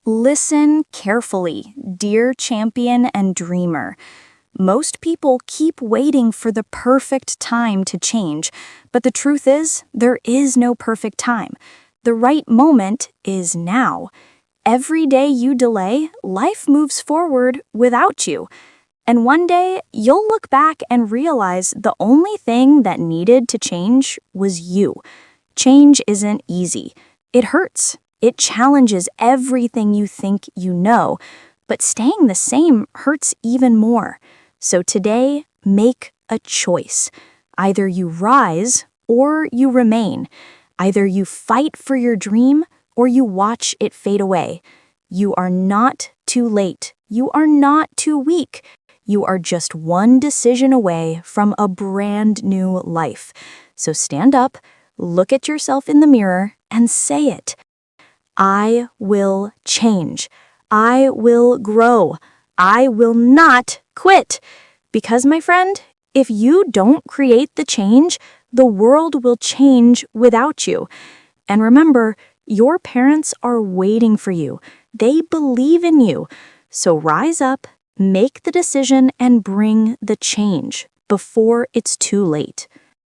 Listen carefully, dear champion and dreamer. Most people keep waiting for the perfect time to change, but the truth is, there is no perfect time. The right moment is now. Every day you delay, life moves forward without you. And one day, you'll look back and realize the only thing that needed to change was you. Change isn't easy. It hurts. It challenges everything you think you know, but staying the same hurts even more. So today, make a choice. Either you rise or you remain. Either you fight for your dream or you watch it fade away. You are not too late. You are not too weak. You are just one decision away from a brand new life. So stand up, look at yourself in the mirror, and say it. I will change. I will grow. I will not quit. Because, my friend, if you don't create the change, the world will change without you. And remember, your parents are waiting for you. They believe in you. So rise up, make the decision, and bring the change before it's too late.